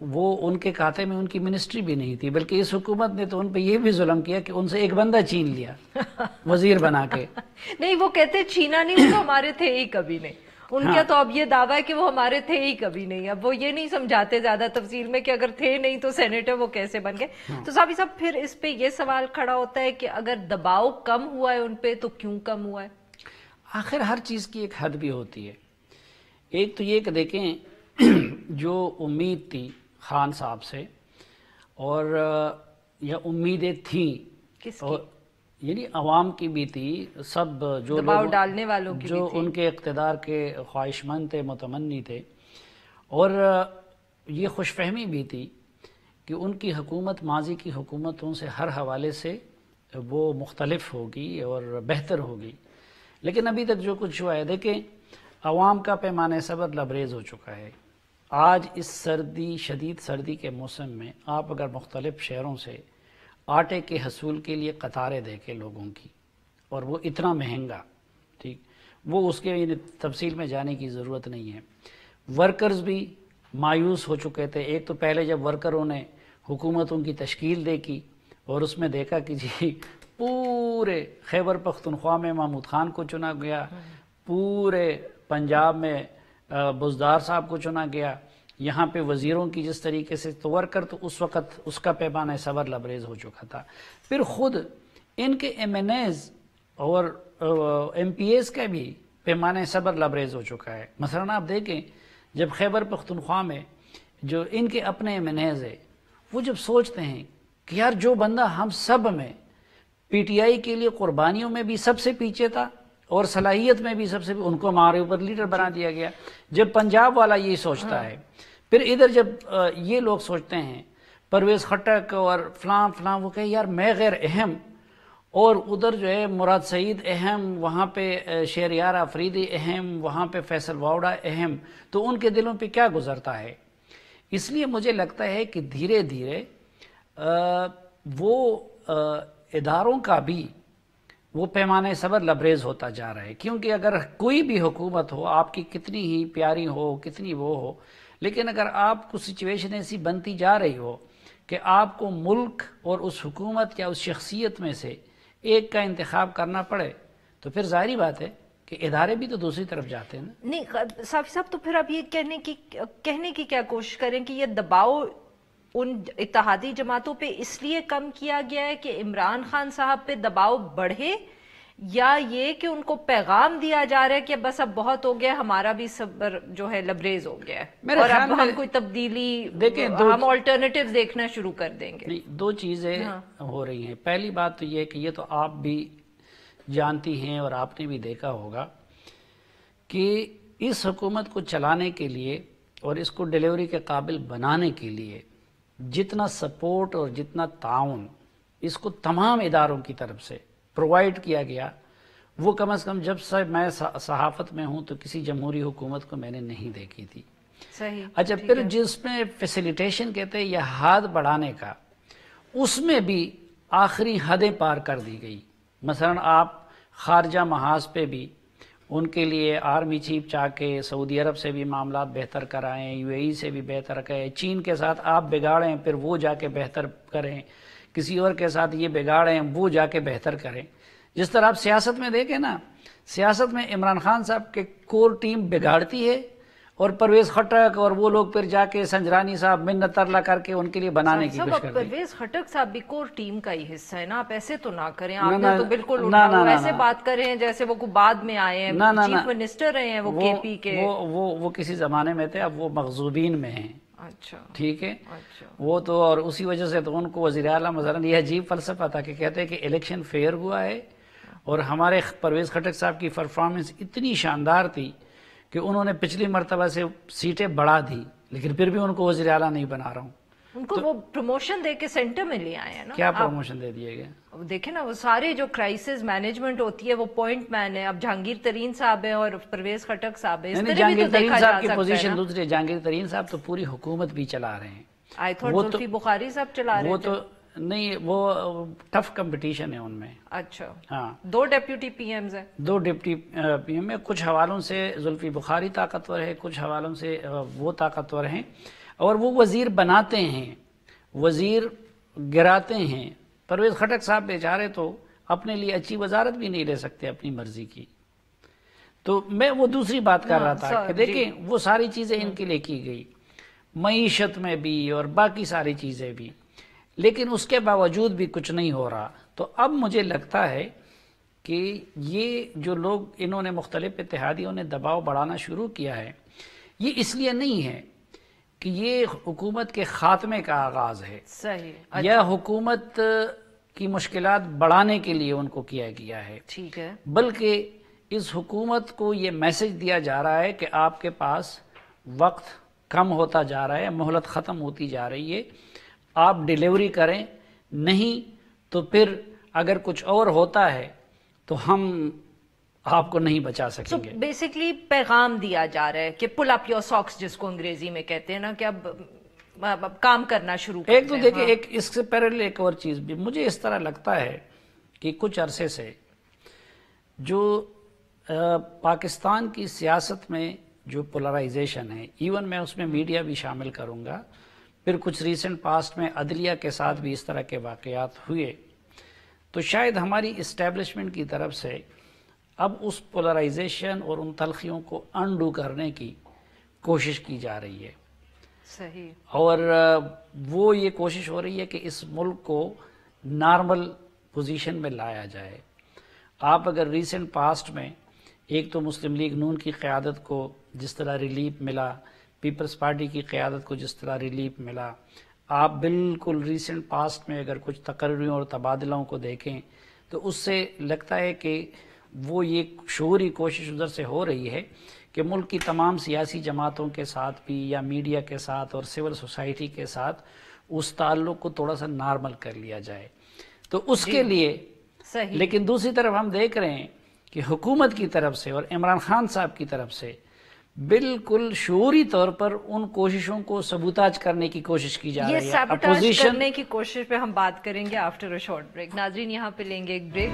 وہ ان کے کھاتے میں ان کی منسٹری بھی نہیں تھی، بلکہ اس حکومت نے تو ان پہ یہ بھی ظلم کیا کہ ان سے ایک بندہ چھین لیا وزیر بنا کے۔ نہیں، وہ کہتے چھینا نہیں، وہ تو ہمارے تھے ہی کبھی نہیں۔ ان کا تو اب یہ دعویٰ ہے کہ وہ ہمارے تھے ہی کبھی نہیں۔ اب وہ یہ نہیں سمجھاتے زیادہ تفصیل میں کہ اگر تھے نہیں تو سینیٹر وہ کیسے بن گئے۔ تو صاحب صاحب پھر اس پہ یہ سوال کھڑا ہوتا ہے کہ اگر دباؤ کم ہوا ہے ان پہ تو کیوں کم ہوا ہے؟ آخر ہر چیز کی ایک حد بھی ہوتی ہے۔ ایک تو یہ کہ دیکھیں جو امید تھی خان صاحب سے، اور یا امیدیں تھیں، کس کی؟ اور یعنی عوام کی بھی تھی، سب جو دباؤ ڈالنے والوں کی جو ان کے اقتدار کے خواہش مند تھے، متمنی تھے، اور یہ خوش فہمی بھی تھی کہ ان کی حکومت ماضی کی حکومتوں سے ہر حوالے سے وہ مختلف ہوگی اور بہتر ہوگی۔ لیکن ابھی تک جو کچھ ہوا ہے، دیکھیں عوام کا پیمانہ صبر لبریز ہو چکا ہے۔ آج اس شدید سردی کے موسم میں آپ اگر مختلف شہروں سے آٹے کے حصول کے لیے قطاریں دیکھیں لوگوں کی، اور وہ اتنا مہنگا، ٹھیک، وہ اس کے تفصیل میں جانے کی ضرورت نہیں ہے۔ ورکرز بھی مایوس ہو چکے تھے۔ ایک تو پہلے جب ورکروں نے حکومتوں کی تشکیل دیکھی اور اس میں دیکھا کہ جی پورے خیبر پختونخوا میں محمود خان کو چنا گیا، پورے پنجاب میں بزدار صاحب کو چنا گیا، یہاں پہ وزیروں کی جس طریقے سے، تو ورکر تو اس وقت اس کا پیمانہ صبر لبریز ہو چکا تھا۔ پھر خود ان کے ایم این ایز اور ایم پی ایز کا بھی پیمانہ صبر لبریز ہو چکا ہے۔ مثلا آپ دیکھیں جب خیبر پختونخوا میں جو ان کے اپنے ایم این ایز ہے، وہ جب سوچتے ہیں کہ یار جو بندہ ہم سب میں پی ٹی آئی کے لیے قربانیوں میں بھی سب سے پیچھے تھا اور صلاحیت میں بھی سب سے، ان کو ہمارے اوپر لیڈر بنا دیا گیا۔ جب پنجاب والا یہی سوچتا ہے، پھر ادھر جب یہ لوگ سوچتے ہیں پرویز خٹک اور فلاں وہ کہے یار میں غیر اہم، اور ادھر جو ہے مراد سعید اہم، وہاں پہ شہریار آفریدی اہم، وہاں پہ فیصل واؤڈا اہم، تو ان کے دلوں پہ کیا گزرتا ہے؟ اس لیے مجھے لگتا ہے کہ دھیرے دھیرے وہ اداروں کا بھی وہ پیمانہ صبر لبریز ہوتا جا رہا ہے، کیونکہ اگر کوئی بھی حکومت ہو، آپ کی کتنی ہی پیاری ہو، کتنی وہ ہو، لیکن اگر آپ کو سچویشن ایسی بنتی جا رہی ہو کہ آپ کو ملک اور اس حکومت یا اس شخصیت میں سے ایک کا انتخاب کرنا پڑے، تو پھر ظاہری بات ہے کہ ادارے بھی تو دوسری طرف جاتے ہیں نا۔ نہیں صافی صاحب، تو پھر آپ یہ کہنے کی کیا کوشش کریں کہ یہ دباؤ ان اتحادی جماعتوں پہ اس لیے کم کیا گیا ہے کہ عمران خان صاحب پہ دباؤ بڑھے، یا یہ کہ ان کو پیغام دیا جا رہا ہے کہ بس اب بہت ہو گیا، ہمارا بھی صبر جو ہے لبریز ہو گیا ہے اور اب ہم کوئی تبدیلی، ہم آلٹرنیٹیو دیکھنا شروع کر دیں گے؟ نہیں، دو چیزیں ہو رہی ہیں۔ پہلی بات تو یہ کہ یہ تو آپ بھی جانتی ہیں اور آپ نے بھی دیکھا ہوگا کہ اس حکومت کو چلانے کے لیے اور اس کو ڈیلیوری کے قابل بنانے کے لیے جتنا سپورٹ اور جتنا تعاون اس کو تمام اداروں کی طرف سے پرووائڈ کیا گیا، وہ کم از کم جب سے میں صحافت میں ہوں تو کسی جمہوری حکومت کو میں نے نہیں دیکھی تھی۔ صحیح۔ اچھا، پھر جس میں فیسیلیٹیشن کہتے ہیں یا ہاتھ بڑھانے کا، اس میں بھی آخری حدیں پار کر دی گئی۔ مثلا آپ خارجہ محاذ پہ بھی ان کے لیے آرمی چیف چاہ کے سعودی عرب سے بھی معاملات بہتر کرائیں، یو اے ای سے بھی بہتر کریں، چین کے ساتھ آپ بگاڑیں پھر وہ جا کے بہتر کریں، کسی اور کے ساتھ یہ بگاڑیں وہ جا کے بہتر کریں۔ جس طرح آپ سیاست میں دیکھیں نا، سیاست میں عمران خان صاحب کے کور ٹیم بگاڑتی ہے اور پرویز خٹک اور وہ لوگ پھر جا کے سنجرانی صاحب منت ترلا کر کے ان کے لیے بنانے کی کوشش کرتے ہیں۔ پرویز خٹک صاحب بھی کور ٹیم کا ہی حصہ ہے نا، آپ ایسے تو نہ کریں، آپ نے تو بالکل ایسے بات کریں جیسے وہ بعد میں آئے ہیں، چیف منسٹر رہے ہیں وہ کے پی کے۔ وہ کسی زمانے میں تھے، اب وہ مغضوبین میں ہیں۔ اچھا، ٹھیک ہے، وہ تو، اور اسی وجہ سے تو ان کو وزیر اعلیٰ مثلا یہ عجیب فلسفہ تھا کہ کہتے ہیں کہ الیکشن فیئر ہوا ہے، اور ہمارے پرویز خٹک صاحب کی پرفارمنس اتنی شاندار تھی کہ انہوں نے پچھلی مرتبہ سے سیٹیں بڑھا دی، لیکن پھر بھی ان کو وزیر اعلیٰ نہیں بنا رہا ہوں۔ ان کو وہ پروموشن دے کے سینٹر میں لے آئے ہیں نا۔ کیا پروموشن دے دیے گئے؟ دیکھیں نا، وہ سارے جو کرائسس مینجمنٹ ہوتی ہے وہ پوائنٹ مین ہے۔ اب جہانگیر ترین صاحب ہیں اور پرویز خٹک صاحب ہیں، جہانگیر ترین صاحب کی پوزیشن دوسری ہے۔ جہانگیر ترین صاحب تو پوری حکومت بھی چلا رہے ہیں۔ آئی تھاٹ زلفی بخاری صاحب چلا رہے وہ تھے۔ تو نہیں وہ ٹف کمپٹیشن ہے ان میں. اچھا ہاں 2 ڈیپیوٹی پی ایمز ہیں. 2 ڈپٹی پی ایم میں کچھ حوالوں سے زلفی بخاری طاقتور ہے, کچھ حوالوں سے وہ طاقتور ہیں, اور وہ وزیر بناتے ہیں, وزیر گراتے ہیں. پرویز خٹک صاحب بیچارے تو اپنے لیے اچھی وزارت بھی نہیں لے سکتے اپنی مرضی کی. تو میں وہ دوسری بات کر رہا تھا کہ دیکھیں وہ ساری چیزیں ان کے لیے کی گئی, معیشت میں بھی اور باقی ساری چیزیں بھی, لیکن اس کے باوجود بھی کچھ نہیں ہو رہا. تو اب مجھے لگتا ہے کہ یہ جو لوگ انہوں نے مختلف اتحادیوں نے دباؤ بڑھانا شروع کیا ہے, یہ اس لیے نہیں ہے کہ یہ حکومت کے خاتمے کا آغاز ہے صحیح یا حکومت کی مشکلات بڑھانے کے لیے ان کو کیا گیا ہے, ٹھیک ہے, بلکہ اس حکومت کو یہ میسج دیا جا رہا ہے کہ آپ کے پاس وقت کم ہوتا جا رہا ہے, مہلت ختم ہوتی جا رہی ہے, آپ ڈیلیوری کریں, نہیں تو پھر اگر کچھ اور ہوتا ہے تو ہم آپ کو نہیں بچا سکیں گے. بیسکلی پیغام دیا جا رہا ہے کہ پل اپ یور ساکس, جس کو انگریزی میں کہتے ہیں نا, کہ اب کام کرنا شروع کریں. ایک تو دیکھیں ایک اس سے پہلے ایک اور چیز بھی مجھے اس طرح لگتا ہے کہ کچھ عرصے سے جو پاکستان کی سیاست میں جو پولرائزیشن ہے, ایون میں اس میں میڈیا بھی شامل کروں گا, پھر کچھ ریسنٹ پاسٹ میں عدلیہ کے ساتھ بھی اس طرح کے واقعات ہوئے, تو شاید ہماری اسٹیبلشمنٹ کی طرف سے اب اس پولرائزیشن اور ان تلخیوں کو انڈو کرنے کی کوشش کی جا رہی ہے. صحیح. اور وہ یہ کوشش ہو رہی ہے کہ اس ملک کو نارمل پوزیشن میں لایا جائے. آپ اگر ریسنٹ پاسٹ میں ایک تو مسلم لیگ نون کی قیادت کو جس طرح ریلیف ملا, پیپلز پارٹی کی قیادت کو جس طرح ریلیف ملا, آپ بالکل ریسنٹ پاسٹ میں اگر کچھ تقرریوں اور تبادلوں کو دیکھیں تو اس سے لگتا ہے کہ وہ یہ شعوری کوشش ادھر سے ہو رہی ہے کہ ملک کی تمام سیاسی جماعتوں کے ساتھ بھی یا میڈیا کے ساتھ اور سول سوسائٹی کے ساتھ اس تعلق کو تھوڑا سا نارمل کر لیا جائے. تو اس کے لیے صحیح. لیکن دوسری طرف ہم دیکھ رہے ہیں کہ حکومت کی طرف سے اور عمران خان صاحب کی طرف سے بالکل شعوری طور پر ان کوششوں کو سبوتاج کرنے کی کوشش کی جا رہی ہے. یہ سیبوٹاج کرنے کی کوشش پہ ہم بات کریں گے آفٹر اے شارٹ بریک. ناظرین یہاں پہ لیں گے ایک بریک.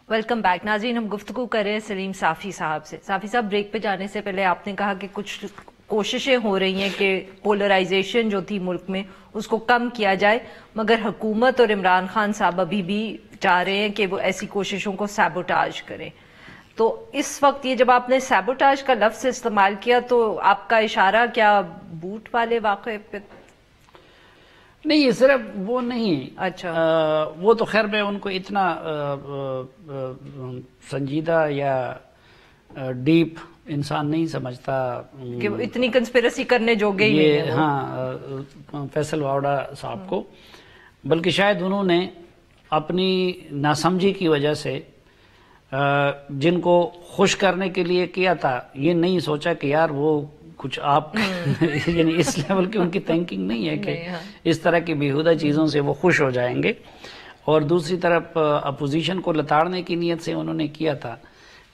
Welcome back. ناظرین ہم گفتگو کر رہے ہیں سلیم صافی صاحب سے. صافی صاحب, بریک پہ جانے سے پہلے آپ نے کہا کہ کچھ کوششیں ہو رہی ہیں کہ پولرائزیشن جو تھی ملک میں اس کو کم کیا جائے, مگر حکومت اور عمران خان صاحب ابھی بھی چاہ رہے ہیں کہ وہ ایسی کوششوں کو سیبوٹاج کریں. تو اس وقت یہ جب آپ نے سیبوٹاج کا لفظ استعمال کیا تو آپ کا اشارہ کیا بوٹ والے واقعے پہ؟ نہیں, یہ صرف وہ نہیں. اچھا. وہ تو خیر میں ان کو اتنا سنجیدہ یا ڈیپ انسان نہیں سمجھتا کہ وہ اتنی کنسپیرسی کرنے جوگے ہی نہیں ہیں. ہاں, فیصل واوڈا صاحب کو, بلکہ شاید انہوں نے اپنی ناسمجھی کی وجہ سے جن کو خوش کرنے کے لیے کیا تھا, یہ نہیں سوچا کہ یار وہ کچھ آپ یعنی اس لیول کی ان کی تھنکنگ نہیں ہے کہ اس طرح کی بیہودہ چیزوں سے وہ خوش ہو جائیں گے. اور دوسری طرف اپوزیشن کو لتاڑنے کی نیت سے انہوں نے کیا تھا,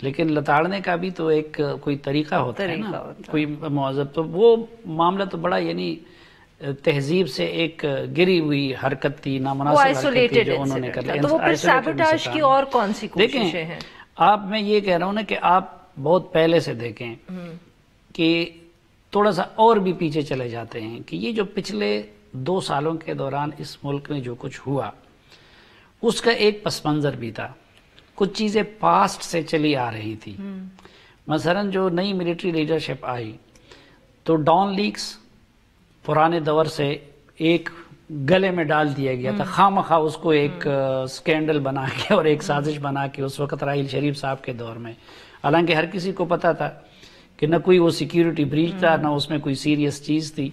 لیکن لتاڑنے کا بھی تو ایک کوئی طریقہ ہوتا ہے نا, کوئی مہذب. تو وہ معاملہ تو بڑا یعنی تہذیب سے ایک گری ہوئی حرکت تھی, نامناسب حرکت تھی جو انہوں نے کر لی. تو وہ پھر سیبوٹاج کی اور کون سی کوششیں ہیں؟ آپ میں یہ کہہ رہا ہوں نا کہ آپ بہت پہلے سے دیکھیں کہ تھوڑا سا اور بھی پیچھے چلے جاتے ہیں کہ یہ جو پچھلے 2 سالوں کے دوران اس ملک میں جو کچھ ہوا اس کا ایک پس منظر بھی تھا. کچھ چیزیں پاسٹ سے چلی آ رہی تھی. مثلا جو نئی ملٹری لیڈرشپ آئی تو ڈان لیکس پرانے دور سے ایک گلے میں ڈال دیا گیا تھا, خواہ مخواہ اس کو ایک سکینڈل بنا کے اور ایک سازش بنا کے اس وقت راحیل شریف صاحب کے دور میں. حالانکہ ہر کسی کو پتا تھا کہ نہ کوئی وہ سیکیورٹی بریچ تھا, نہ اس میں کوئی سیریس چیز تھی.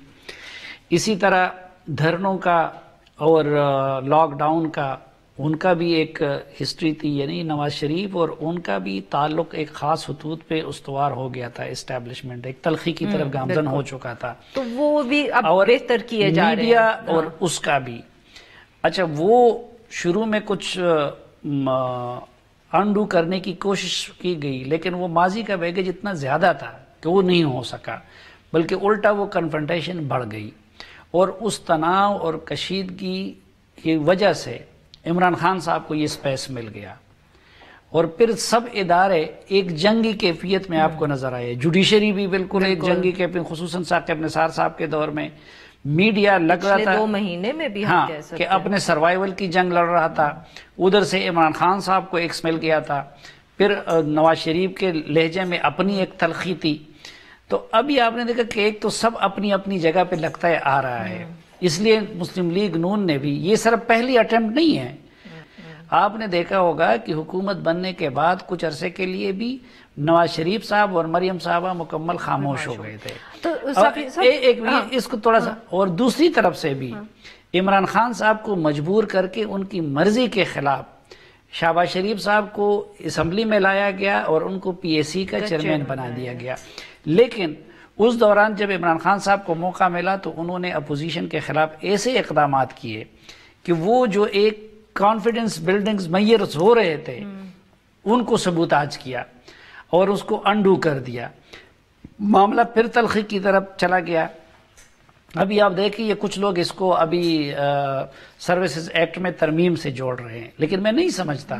اسی طرح دھرنوں کا اور لاک ڈاؤن کا ان کا بھی ایک ہسٹری تھی, یعنی نواز شریف اور ان کا بھی تعلق ایک خاص خطوط پہ استوار ہو گیا تھا. اسٹیبلشمنٹ ایک تلخی کی طرف گامزن ہو چکا تھا, تو وہ بھی اب بہتر کیے جا رہے ہیں. میڈیا اور اس کا بھی. اچھا, وہ شروع میں کچھ انڈو کرنے کی کوشش کی گئی، لیکن وہ ماضی کا بیگیج اتنا زیادہ تھا کہ وہ نہیں ہو سکا، بلکہ الٹا وہ کنفرنٹیشن بڑھ گئی، اور اس تناؤ اور کشیدگی کی وجہ سے عمران خان صاحب کو یہ سپیس مل گیا، اور پھر سب ادارے ایک جنگی کیفیت میں آپ کو نظر آئے، جوڈیشری بھی بالکل ایک جنگی کیفیت، خصوصاً ثاقب نثار صاحب کے دور میں میڈیا لگ رہا تھا 2 مہینے میں بھی ہاں کہ اپنے سروائیول کی جنگ لڑ رہا تھا، ادھر سے عمران خان صاحب کو ایک مل گیا تھا، پھر نواز شریف کے لہجے میں اپنی ایک تلخی تھی، تو ابھی آپ نے دیکھا کہ ایک تو سب اپنی اپنی جگہ پہ لگتا ہے آ رہا ہے، اس لیے مسلم لیگ نون نے بھی، یہ صرف پہلی اٹیمپٹ نہیں ہے، آپ نے دیکھا ہوگا کہ حکومت بننے کے بعد کچھ عرصے کے لیے بھی نواز شریف صاحب اور مریم صاحبہ مکمل خاموش ہو گئے تھے، تو اس کو تھوڑا سا، اور دوسری طرف سے بھی عمران خان صاحب کو مجبور کر کے ان کی مرضی کے خلاف شہباز شریف صاحب کو اسمبلی میں لایا گیا اور ان کو پی اے سی کا چیئرمین بنا دیا گیا، لیکن اس دوران جب عمران خان صاحب کو موقع ملا تو انہوں نے اپوزیشن کے خلاف ایسے اقدامات کیے کہ وہ جو ایک کانفیڈنس بلڈنگز میئر ہو رہے تھے ان کو سبوتاج کیا اور اس کو انڈو کر دیا، معاملہ پھر تلخی کی طرف چلا گیا۔ ابھی آپ دیکھیں یہ کچھ لوگ اس کو ابھی سروسز ایکٹ میں ترمیم سے جوڑ رہے ہیں، لیکن میں نہیں سمجھتا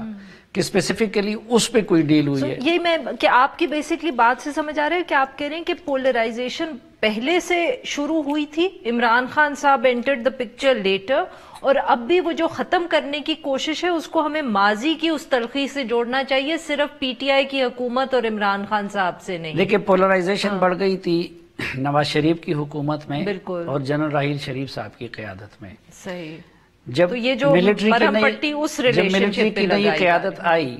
کہ اسپیسیفکلی اس پہ کوئی ڈیل ہوئی ہے۔ یہی میں کہ آپ کی بیسکلی بات سے سمجھ آ رہا ہے کہ آپ کہہ رہے ہیں کہ پولرائزیشن پہلے سے شروع ہوئی تھی، عمران خان صاحب انٹرڈ دا پکچر لیٹر، اور اب بھی وہ جو ختم کرنے کی کوشش ہے اس کو ہمیں ماضی کی اس تلخی سے جوڑنا چاہیے، صرف پی ٹی آئی کی حکومت اور عمران خان صاحب سے نہیں۔ دیکھیں پولرائزیشن بڑھ گئی تھی نواز شریف کی حکومت میں اور جنرل راحیل شریف صاحب کی قیادت میں، صحیح، جب ملٹری کی نئی قیادت آئی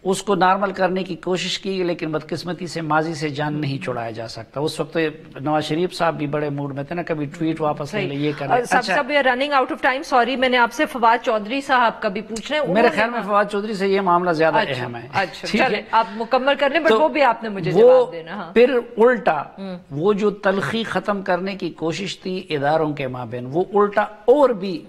اس کو نارمل کرنے کی کوشش کی، لیکن بدقسمتی سے ماضی سے جان نہیں چھڑایا جا سکتا۔ اس وقت نواز شریف صاحب بھی بڑے موڈ میں تھے نا، کبھی ٹویٹ واپس لے لے، یہ کر لے۔ سب running out of time, sorry میں نے آپ سے فواد چودھری صاحب کا بھی پوچھنا ہے، میرے خیال میں فواد چودھری سے یہ معاملہ زیادہ اہم ہے۔ اچھا چلیں آپ مکمل کر لیں، بٹ وہ بھی آپ نے مجھے جواب دینا۔ پھر الٹا وہ جو تلخی ختم کرنے کی کوشش تھی اداروں کے مابین، وہ الٹا اور بھی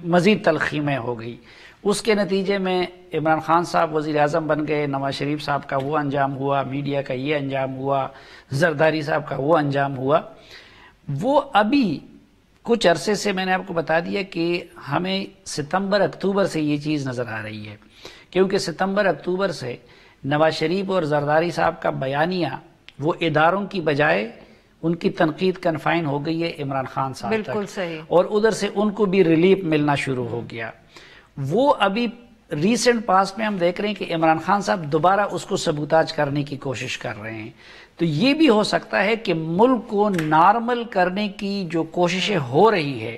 مزید تلخی میں ہو گئی۔ اس کے نتیجے میں عمران خان صاحب وزیر اعظم بن گئے، نواز شریف صاحب کا وہ انجام ہوا، میڈیا کا یہ انجام ہوا، زرداری صاحب کا وہ انجام ہوا۔ وہ ابھی کچھ عرصے سے میں نے آپ کو بتا دیا کہ ہمیں ستمبر اکتوبر سے یہ چیز نظر آ رہی ہے، کیونکہ ستمبر اکتوبر سے نواز شریف اور زرداری صاحب کا بیانیہ وہ اداروں کی بجائے ان کی تنقید کنفائن ہو گئی ہے عمران خان صاحب تک، بالکل صحیح، اور ادھر سے ان کو بھی ریلیف ملنا شروع ہو گیا۔ وہ ابھی ریسنٹ پاس میں ہم دیکھ رہے ہیں کہ عمران خان صاحب دوبارہ اس کو سبوتاج کرنے کی کوشش کر رہے ہیں، تو یہ بھی ہو سکتا ہے کہ ملک کو نارمل کرنے کی جو کوششیں ہو رہی ہے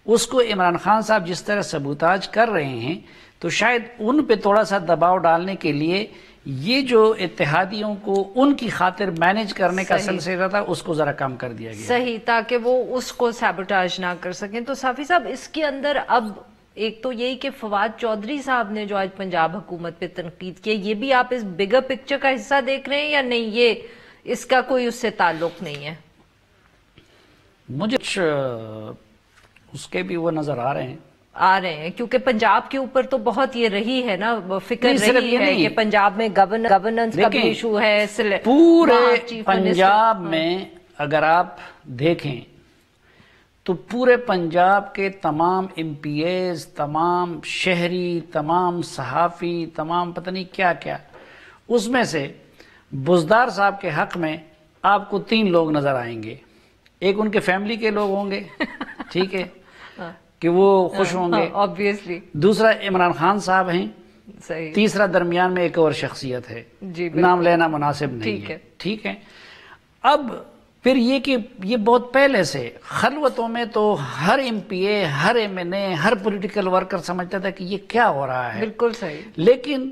اس کو عمران خان صاحب جس طرح سبوتاج کر رہے ہیں، تو شاید ان پہ تھوڑا سا دباؤ ڈالنے کے لیے یہ جو اتحادیوں کو ان کی خاطر مینج کرنے کا سلسلہ تھا اس کو ذرا کم کر دیا گیا، صحیح، تاکہ وہ اس کو سیبوٹاج نہ کر سکیں۔ تو صافی صاحب اس کے اندر اب ایک تو یہی کہ فواد چودھری صاحب نے جو آج پنجاب حکومت پہ تنقید کی، یہ بھی آپ اس بگر پکچر کا حصہ دیکھ رہے ہیں یا نہیں، یہ اس کا کوئی اس سے تعلق نہیں ہے؟ مجھے اس کے بھی وہ نظر آ رہے ہیں کیونکہ پنجاب کے اوپر تو بہت یہ رہی ہے نا فکر رہی ہے کہ پنجاب میں گورننس کا بھی ایشو ہے، پورے پنجاب میں اگر آپ دیکھیں تو پورے پنجاب کے تمام ایم پی ایز، تمام شہری، تمام صحافی، تمام پتہ نہیں کیا کیا، اس میں سے بزدار صاحب کے حق میں آپ کو 3 لوگ نظر آئیں گے۔ ایک ان کے فیملی کے لوگ ہوں گے، ٹھیک ہے کہ وہ خوش ہوں گے، obviously، دوسرا عمران خان صاحب ہیں، صحیح، تیسرا درمیان میں ایک اور شخصیت ہے، نام لینا مناسب نہیں ہے، ٹھیک ہے۔ اب پھر یہ کہ یہ بہت پہلے سے خلوتوں میں تو ہر ایم پی اے، ہر ایم این اے، ہر پولیٹیکل ورکر سمجھتا تھا کہ یہ کیا ہو رہا ہے، بالکل صحیح، لیکن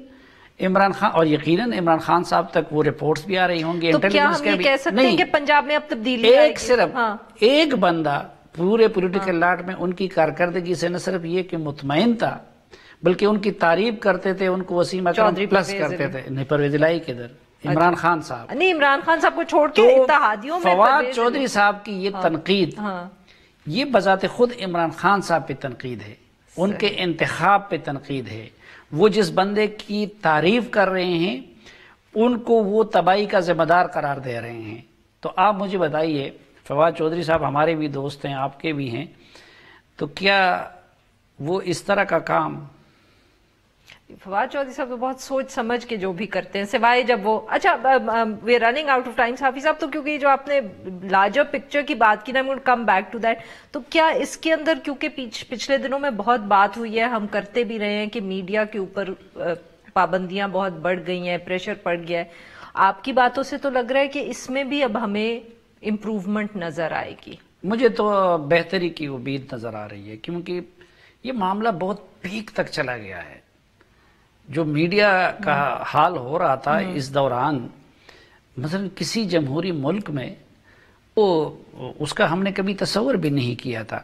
عمران خان اور یقیناً عمران خان صاحب تک وہ رپورٹس بھی آ رہی ہوں گے، تو کیا ہم یہ کہہ سکتے ہیں کہ پنجاب میں اب تبدیلی آئے گی؟ صرف ایک بندہ پورے پولیٹیکل لاٹ میں ان کی کارکردگی سے نہ صرف یہ کہ مطمئن تھا بلکہ ان کی تعریف کرتے تھے، ان کو وسیم اکرم پلس کرتے تھے۔ نہیں، پرویز الہی کدھر، عمران خان صاحب نہیں، عمران خان صاحب کو چھوڑ کے اتحادیوں میں فواد چودھری صاحب کی یہ تنقید، یہ بذات خود عمران خان صاحب پہ تنقید ہے، ان کے انتخاب پہ تنقید ہے، وہ جس بندے کی تعریف کر رہے ہیں ان کو وہ تباہی کا ذمہ دار قرار دے رہے ہیں. تو آپ مجھے بتائیے، فواد چودھری صاحب ہمارے بھی دوست ہیں، آپ کے بھی ہیں، تو کیا وہ اس طرح کا کام؟ فواد چودھری صاحب تو بہت سوچ سمجھ کے جو بھی کرتے ہیں، سوائے جب وہ اچھا we are running out of time Safi sahab. تو کیونکہ جو آپ نے لارجر پکچر کی بات کی نا، آئی ول کم بیک ٹو دیٹ. تو کیا اس کے اندر، کیونکہ پچھلے دنوں میں بہت بات ہوئی ہے، ہم کرتے بھی رہے ہیں کہ میڈیا کے اوپر پابندیاں بہت بڑھ گئی ہیں، پریشر پڑ گیا ہے، آپ کی باتوں سے تو لگ رہا ہے کہ اس میں بھی اب ہمیں امپروومنٹ نظر آئے گی. مجھے تو بہتری کی امید نظر آ رہی ہے، کیونکہ یہ معاملہ بہت پیک تک چلا گیا ہے. جو میڈیا کا حال ہو رہا تھا اس دوران، مثلا کسی جمہوری ملک میں وہ اس کا ہم نے کبھی تصور بھی نہیں کیا تھا.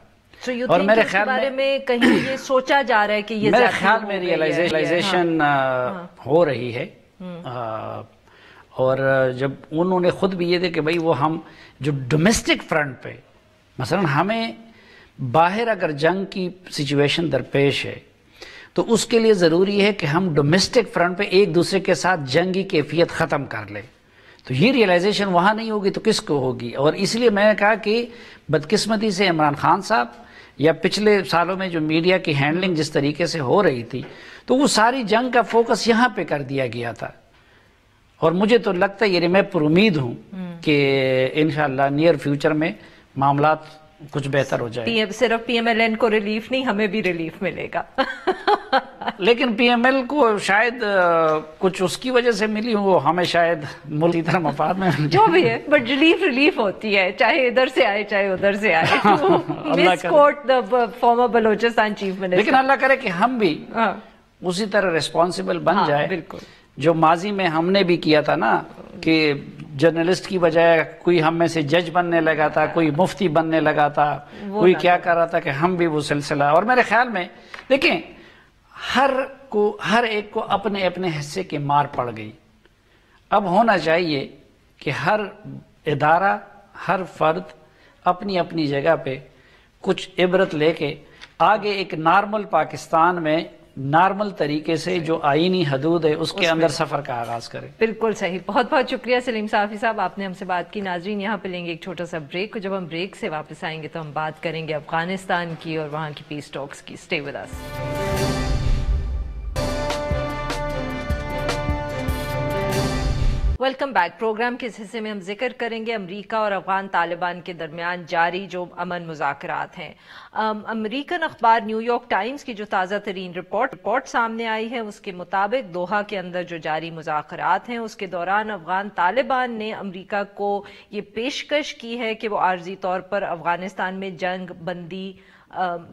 اور میرے خیال میں کہیں یہ سوچا جا رہا ہے کہ یہ میرے خیال میں ریئلائزیشن ہو رہی ہے. اور جب انہوں نے خود بھی یہ دے کہ بھئی وہ ہم جو ڈومیسٹک فرنٹ پہ، مثلا ہمیں باہر اگر جنگ کی سچویشن درپیش ہے تو اس کے لیے ضروری ہے کہ ہم ڈومیسٹک فرنٹ پہ ایک دوسرے کے ساتھ جنگی کیفیت ختم کر لیں. تو یہ ریئلائزیشن وہاں نہیں ہوگی تو کس کو ہوگی؟ اور اس لیے میں نے کہا کہ بدقسمتی سے عمران خان صاحب یا پچھلے سالوں میں جو میڈیا کی ہینڈلنگ جس طریقے سے ہو رہی تھی، تو وہ ساری جنگ کا فوکس یہاں پہ کر دیا گیا تھا. اور مجھے تو لگتا ہے، یعنی میں پر امید ہوں کہ انشاءاللہ نیئر فیوچر میں معاملات کچھ بہتر ہو جائے. صرف پی ایم ایل این کو ریلیف نہیں، ہمیں بھی ریلیف ملے گا. لیکن پی ایم ایل کو شاید کچھ اس کی وجہ سے ملی ہو، ہمیں شاید ملکی طرح مفاد میں جو بھی ہے، بٹ ریلیف ہوتی ہے، چاہے ادھر سے آئے چاہے ادھر سے آئے. Former Balochistan chief minister. لیکن اللہ کرے کہ ہم بھی اسی طرح ریسپانسبل بن جائے. بالکل. جو ماضی میں ہم نے بھی کیا تھا نا، کہ جرنلسٹ کی بجائے کوئی ہم میں سے جج بننے لگا تھا، کوئی مفتی بننے لگا تھا، کوئی کیا کر رہا تھا، کہ ہم بھی وہ سلسلہ. اور میرے خیال میں دیکھیں، ہر ایک کو اپنے اپنے حصے کی مار پڑ گئی. اب ہونا چاہیے کہ ہر ادارہ، ہر فرد اپنی اپنی جگہ پہ کچھ عبرت لے کے آگے ایک نارمل پاکستان میں نارمل طریقے سے جو آئینی حدود ہے اس کے اندر سفر کا آغاز کرے. بالکل صحیح. بہت بہت شکریہ سلیم صافی صاحب، آپ نے ہم سے بات کی. ناظرین، یہاں پہ لیں گے ایک چھوٹا سا بریک. جب ہم بریک سے واپس آئیں گے تو ہم بات کریں گے افغانستان کی اور وہاں کی پیس ٹاکس کی. Stay with us. Welcome back. Programme کے اس حصے میں ہم ذکر کریں گے امریکہ اور افغان طالبان کے درمیان جاری جو امن مذاکرات ہیں. امریکن اخبار نیو یارک ٹائمز کی جو تازہ ترین رپورٹ سامنے آئی ہے، اس کے مطابق دوحہ کے اندر جو جاری مذاکرات ہیں اس کے دوران افغان طالبان نے امریکہ کو یہ پیشکش کی ہے کہ وہ عارضی طور پر افغانستان میں جنگ بندی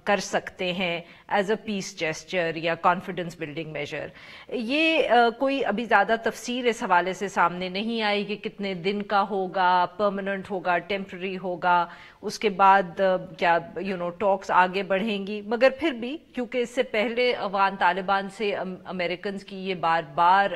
کر سکتے ہیں ایز اے پیس جیسچر یا کانفیڈنس بلڈنگ میجر. یہ کوئی ابھی زیادہ تفصیل اس حوالے سے سامنے نہیں آئی کہ کتنے دن کا ہوگا، پرماننٹ ہوگا، ٹیمپرری ہوگا، اس کے بعد کیا ٹاکس آگے بڑھیں گی. مگر پھر بھی کیونکہ اس سے پہلے افغان طالبان سے امریکنز کی یہ بار بار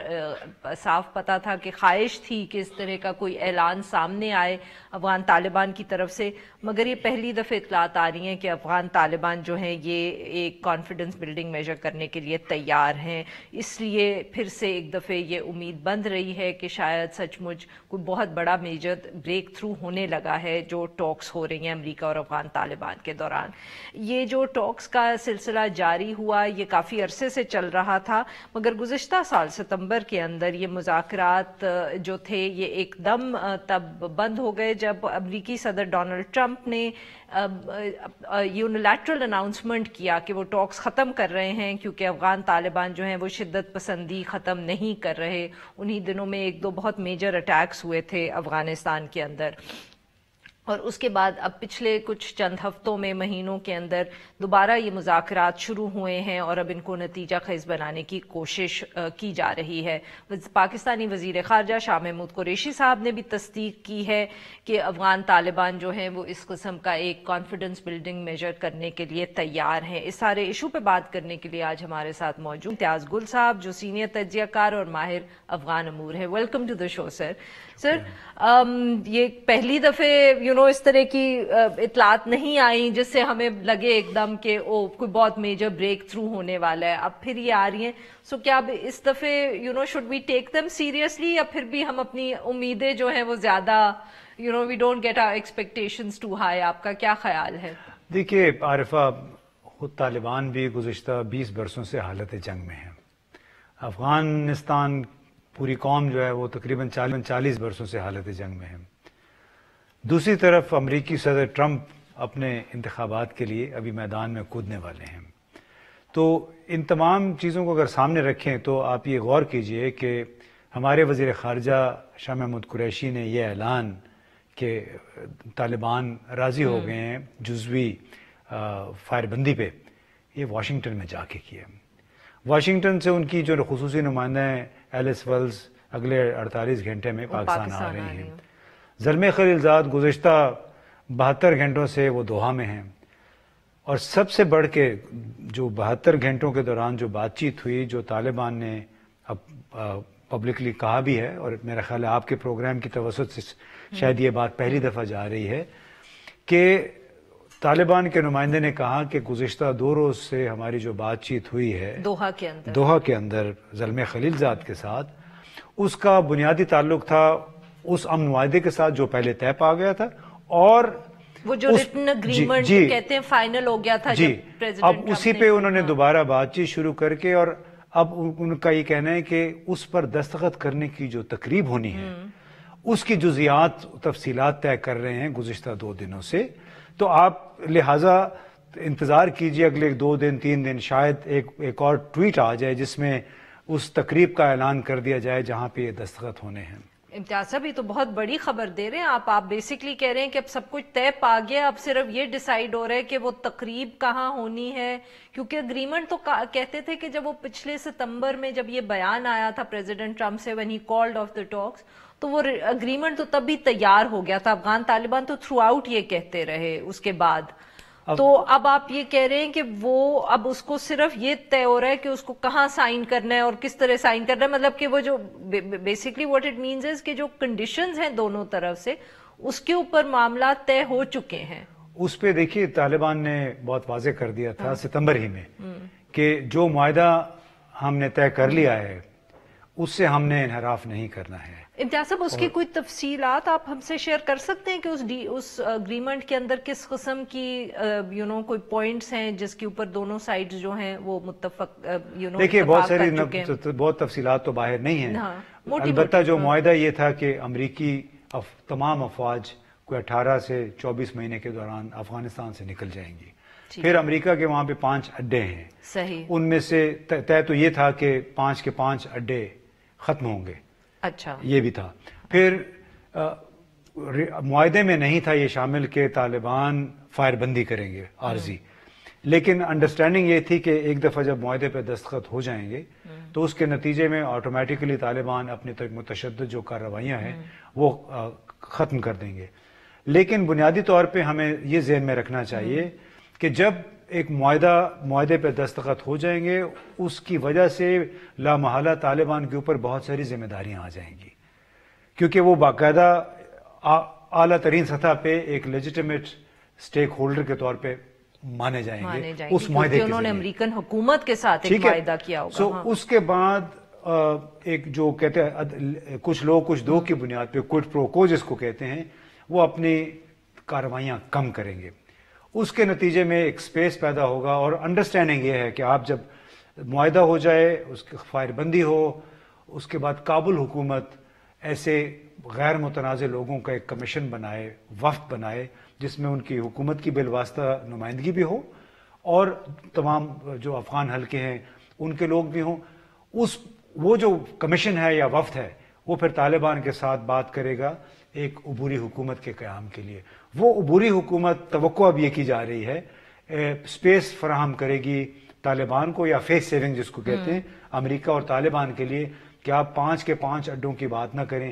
صاف پتا تھا کہ خواہش تھی کہ اس طرح کا کوئی اعلان سامنے آئے افغان طالبان کی طرف سے، مگر یہ پہلی دفعہ اطلاعات آ رہی ہیں کہ افغان طالبان جو ہیں یہ ایک کانفیڈنس بلڈنگ میجر کرنے کے لیے تیار ہیں. اس لیے پھر سے ایک دفعہ یہ امید بند رہی ہے کہ شاید سچ مچ کوئی بہت بڑا میجر بریک تھرو ہونے لگا ہے جو ٹاکس ہو رہی ہیں امریکہ اور افغان طالبان کے دوران. یہ جو ٹاکس کا سلسلہ جاری ہوا یہ کافی عرصے سے چل رہا تھا، مگر گزشتہ سال ستمبر کے اندر یہ مذاکرات جو تھے یہ ایک دم تب بند ہو گئے جب امریکی صدر ڈونلڈ ٹرمپ نے یونیلیٹرل اناؤنسمنٹ کیا کہ وہ ٹاکس ختم کر رہے ہیں کیونکہ افغان طالبان جو ہیں وہ شدت پسندی ختم نہیں کر رہے. انہی دنوں میں ایک دو بہت میجر اٹیکس ہوئے تھے افغانستان کے اندر، اور اس کے بعد اب پچھلے کچھ چند ہفتوں میں مہینوں کے اندر دوبارہ یہ مذاکرات شروع ہوئے ہیں اور اب ان کو نتیجہ خیز بنانے کی کوشش کی جا رہی ہے. پاکستانی وزیر خارجہ شاہ محمود قریشی صاحب نے بھی تصدیق کی ہے کہ افغان طالبان جو ہیں وہ اس قسم کا ایک کانفیڈنس بلڈنگ میجر کرنے کے لیے تیار ہیں. اس سارے ایشو پہ بات کرنے کے لیے آج ہمارے ساتھ موجود امتیاز گل صاحب جو سینئر تجزیہ کار اور ماہر افغان امور ہے. ویلکم ٹو دا شو سر. سر یہ پہلی دفعہ اس طرح کی اطلاعات نہیں آئیں جس سے ہمیں لگے ایک دم کہ کوئی بہت میجر بریک تھرو ہونے والا ہے، اب پھر یہ آ رہی ہیں. سو کیا اب اس دفعے should we take them seriously, یا پھر بھی ہم اپنی امیدیں جو ہیں وہ زیادہ we don't get our expectations too high? آپ کا کیا خیال ہے؟ دیکھیے عارفہ، خود طالبان بھی گزشتہ 20 برسوں سے حالت جنگ میں ہے. افغانستان پوری قوم جو ہے وہ تقریباً 40 برسوں سے حالت جنگ میں ہے. دوسری طرف امریکی صدر ٹرمپ اپنے انتخابات کے لیے ابھی میدان میں کودنے والے ہیں. تو ان تمام چیزوں کو اگر سامنے رکھیں تو آپ یہ غور کیجئے کہ ہمارے وزیر خارجہ شاہ محمود قریشی نے یہ اعلان کہ طالبان راضی ہو گئے ہیں جزوی فائر بندی پہ، یہ واشنگٹن میں جا کے کیا. واشنگٹن سے ان کی جو خصوصی نمائندہ ہیں ایلس ولز اگلے 48 گھنٹے میں پاکستان آ رہی ہیں. زلمے خلیلزاد گزشتہ 72 گھنٹوں سے وہ دوحہ میں ہیں. اور سب سے بڑھ کے جو 72 گھنٹوں کے دوران جو بات چیت ہوئی، جو طالبان نے اب پبلکلی کہا بھی ہے، اور میرا خیال ہے آپ کے پروگرام کی توسط سے شاید یہ بات پہلی دفعہ جا رہی ہے، کہ طالبان کے نمائندے نے کہا کہ گزشتہ 2 روز سے ہماری جو بات چیت ہوئی ہے دوحہ کے اندر زلمے خلیلزاد کے ساتھ، اس کا بنیادی تعلق تھا اس امن معاہدے کے ساتھ جو پہلے طے پا گیا تھا، اور وہ جو ریٹن اگریمنٹ کہتے ہیں فائنل ہو گیا تھا جب اب اسی پہ انہوں نے دوبارہ بات چیت شروع کر کے، اور اب ان کا یہ کہنا ہے کہ اس پر دستخط کرنے کی جو تقریب ہونی ہے اس کی جزیات تفصیلات طے کر رہے ہیں گزشتہ 2 دنوں سے. تو آپ لہٰذا انتظار کیجئے اگلے 2 دن 3 دن، شاید ایک اور ٹویٹ آ جائے جس میں اس تقریب کا اعلان کر دیا جائے جہاں پہ یہ دستخط ہونے ہیں. امتیاز صاحب، یہ تو بہت بڑی خبر دے رہے ہیں آپ بیسیکلی کہہ رہے ہیں کہ اب سب کچھ طے پا گیا، اب صرف یہ ڈیسائیڈ ہو رہا ہے کہ وہ تقریب کہاں ہونی ہے. کیونکہ اگریمنٹ تو کہتے تھے کہ جب وہ پچھلے ستمبر میں جب یہ بیان آیا تھا پریزیڈنٹ ٹرمپ سے when he called off the talks، تو وہ اگریمنٹ تو تب بھی تیار ہو گیا تھا. افغان طالبان تو تھرو آؤٹ یہ کہتے رہے اس کے بعد. تو اب آپ یہ کہہ رہے ہیں کہ وہ اب اس کو صرف یہ طے ہو رہا ہے کہ اس کو کہاں سائن کرنا ہے اور کس طرح سائن کرنا ہے، مطلب کہ وہ جو basically what it means is کہ جو کنڈیشنز ہیں دونوں طرف سے اس کے اوپر معاملات طے ہو چکے ہیں. اس پہ دیکھیے طالبان نے بہت واضح کر دیا تھا ستمبر ہی میں کہ جو معاہدہ ہم نے طے کر لیا ہے اس سے ہم نے انحراف نہیں کرنا ہے. امتیاز صاحب، اس کی کوئی تفصیلات آپ ہم سے شیئر کر سکتے ہیں کہ اس اگریمنٹ کے اندر کس قسم کی کوئی پوائنٹس ہیں جس کے اوپر دونوں سائڈز جو ہیں وہ متفق دیکھیے بہت تفصیلات تو باہر نہیں ہیں. البتہ جو معاہدہ یہ تھا کہ امریکی تمام افواج کوئی 18 سے 24 مہینے کے دوران افغانستان سے نکل جائیں گی. پھر امریکہ کے وہاں پہ 5 اڈے ہیں، صحیح، ان میں سے طے تو یہ تھا کہ 5 کے 5 اڈے ختم ہوں گے. اچھا، یہ بھی تھا. پھر معاہدے میں نہیں تھا یہ شامل کہ طالبان فائر بندی کریں گے عارضی، لیکن انڈرسٹینڈنگ یہ تھی کہ ایک دفعہ جب معاہدے پہ دستخط ہو جائیں گے تو اس کے نتیجے میں آٹومیٹکلی طالبان اپنی متشدد جو کارروائیاں ہیں وہ ختم کر دیں گے. لیکن بنیادی طور پہ ہمیں یہ ذہن میں رکھنا چاہیے کہ جب ایک معاہدے پہ دستخط ہو جائیں گے اس کی وجہ سے لامحالہ طالبان کے اوپر بہت ساری ذمہ داریاں آ جائیں گی، کیونکہ وہ باقاعدہ اعلیٰ ترین سطح پہ ایک لیجیٹمیٹ سٹیک ہولڈر کے طور پہ مانے جائیں گے اس معاہدے کے انہوں نے امریکن حکومت کے ساتھ ایک معاہدہ کیا ہوگا. اس کے بعد ایک جو کہتے ہیں کچھ لوگ کچھ دو کی بنیاد پہ کوئڈ پرو کو جس کو کہتے ہیں وہ اپنی کارروائیاں کم کریں گے. اس کے نتیجے میں ایک سپیس پیدا ہوگا، اور انڈرسٹینڈنگ یہ ہے کہ آپ جب معاہدہ ہو جائے، اس کی فائر بندی ہو، اس کے بعد کابل حکومت ایسے غیر متنازع لوگوں کا ایک کمیشن بنائے، وفد بنائے، جس میں ان کی حکومت کی بالواسطہ نمائندگی بھی ہو اور تمام جو افغان حلقے ہیں ان کے لوگ بھی ہوں. وہ جو کمیشن ہے یا وفد ہے وہ پھر طالبان کے ساتھ بات کرے گا ایک عبوری حکومت کے قیام کے لیے. وہ عبوری حکومت توقع اب یہ کی جا رہی ہے سپیس فراہم کرے گی طالبان کو، یا فیس سیونگ جس کو کہتے ہیں، امریکہ اور طالبان کے لیے، کہ آپ 5 کے 5 اڈوں کی بات نہ کریں،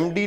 MD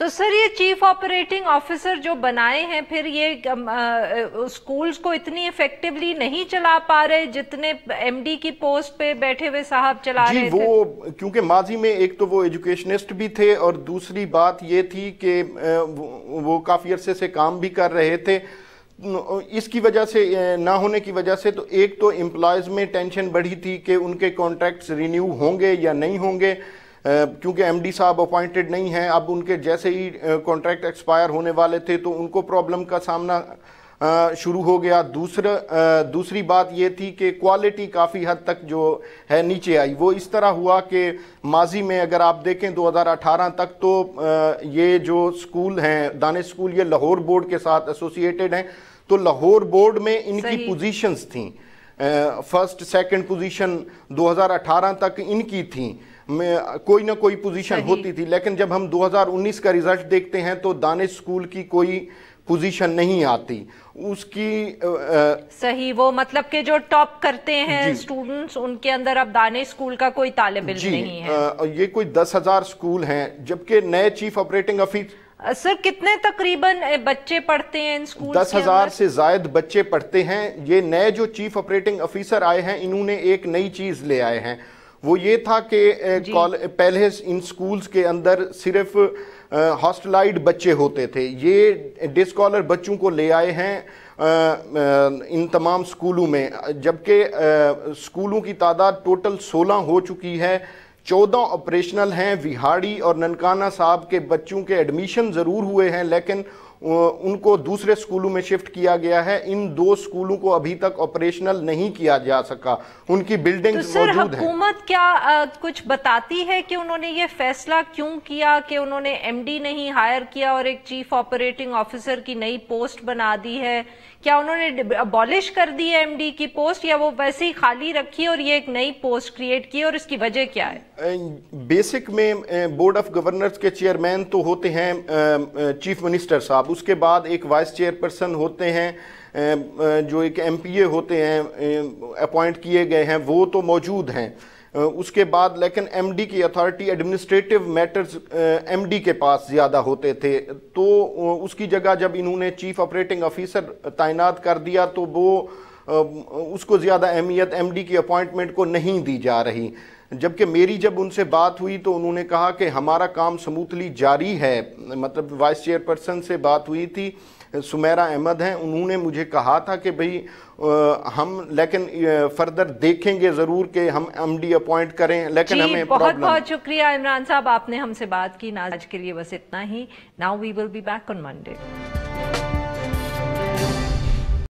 تو سر یہ چیف آپریٹنگ آفیسر جو بنائے ہیں پھر یہ اسکولز کو اتنی افیکٹولی نہیں چلا پا رہے جتنے ایم ڈی کی پوسٹ پہ بیٹھے ہوئے صاحب چلا رہے تھے؟ وہ کیونکہ ماضی میں ایک تو وہ ایجوکیشنسٹ بھی تھے اور دوسری بات یہ تھی کہ وہ کافی عرصے سے کام بھی کر رہے تھے. اس کی وجہ سے نہ ہونے کی وجہ سے تو ایک تو امپلائز میں ٹینشن بڑھی تھی کہ ان کے کانٹریکٹس رینیو ہوں گے یا نہیں ہوں گے، کیونکہ ایم ڈی صاحب اپوائنٹڈ نہیں ہیں. اب ان کے جیسے ہی کانٹریکٹ ایکسپائر ہونے والے تھے تو ان کو پرابلم کا سامنا شروع ہو گیا. دوسری بات یہ تھی کہ کوالٹی کافی حد تک جو ہے نیچے آئی. وہ اس طرح ہوا کہ ماضی میں اگر آپ دیکھیں 2018 تک تو یہ جو سکول ہیں دانش سکول یہ لاہور بورڈ کے ساتھ ایسوسیٹڈ ہیں، تو لاہور بورڈ میں ان کی پوزیشنز تھیں، فرسٹ سیکنڈ پوزیشن 2018 تک ان کی تھیں، کوئی نہ کوئی پوزیشن ہوتی تھی. لیکن جب ہم 2019 کا ریزلٹ دیکھتے ہیں تو دانش سکول کی کوئی پوزیشن نہیں آتی اس کی. صحیح، وہ مطلب کہ جو ٹاپ کرتے ہیں سٹوڈنٹس ان کے اندر اب دانش سکول کا کوئی طالب علم نہیں ہے. یہ کوئی 10,000 سکول ہیں، جبکہ نئے چیف آپریٹنگ آفیسر سر کتنے تقریباً بچے پڑھتے ہیں ان سکول؟ 10,000 سے زائد بچے پڑھتے ہیں. یہ نئے جو چیف آپریٹنگ آفیسر آئے ہیں انہوں نے ایک نئی چیز لے آئے ہیں. وہ یہ تھا کہ پہلے ان سکولز کے اندر صرف ہاسٹلائڈ بچے ہوتے تھے، یہ ڈے اسکالر بچوں کو لے آئے ہیں ان تمام سکولوں میں، جبکہ سکولوں کی تعداد ٹوٹل 16 ہو چکی ہے. 14 آپریشنل ہیں. وہاڑی اور ننکانہ صاحب کے بچوں کے ایڈمیشن ضرور ہوئے ہیں لیکن ان کو دوسرے سکولوں میں شفٹ کیا گیا ہے. ان 2 سکولوں کو ابھی تک آپریشنل نہیں کیا جا سکا، ان کی بلڈنگز موجود ہیں. تو سر حکومت کیا کچھ بتاتی ہے کہ انہوں نے یہ فیصلہ کیوں کیا کہ انہوں نے ایم ڈی نہیں ہائر کیا اور ایک چیف آپریٹنگ آفیسر کی نئی پوسٹ بنا دی ہے؟ کیا انہوں نے ابالش کر دی ہے ایم ڈی کی پوسٹ یا وہ ویسے ہی خالی رکھی اور یہ ایک نئی پوسٹ کریٹ کی، اور اس کی وجہ کیا ہے؟ بیسک میں بورڈ آف گورنرز کے چیئرمین تو ہوتے ہیں چیف منسٹر صاحب، اس کے بعد ایک وائس چیئر پرسن ہوتے ہیں جو ایک ایم پی اے ہوتے ہیں اپوائنٹ کیے گئے ہیں، وہ تو موجود ہیں. اس کے بعد لیکن ایم ڈی کی authority administrative matters M D کے پاس زیادہ ہوتے تھے، تو اس کی جگہ جب انہوں نے چیف آپریٹنگ آفیسر تعینات کر دیا تو وہ اس کو زیادہ اہمیت ایم ڈی کی اپوائنٹمنٹ کو نہیں دی جا رہی. جبکہ میری جب ان سے بات ہوئی تو انہوں نے کہا کہ ہمارا کام سموتھلی جاری ہے. مطلب وائس چیئر پرسن سے بات ہوئی تھی، سمیرہ احمد ہیں، انہوں نے مجھے کہا تھا کہ بھئی ہم لیکن فردر دیکھیں گے ضرور کہ ہم ایم ڈی اپوائنٹ کریں، لیکن ہمیں بہت بہت شکریہ عمران صاحب، آپ نے ہم سے بات کی. آج کے لیے بس اتنا ہی. Now we will be back on Monday.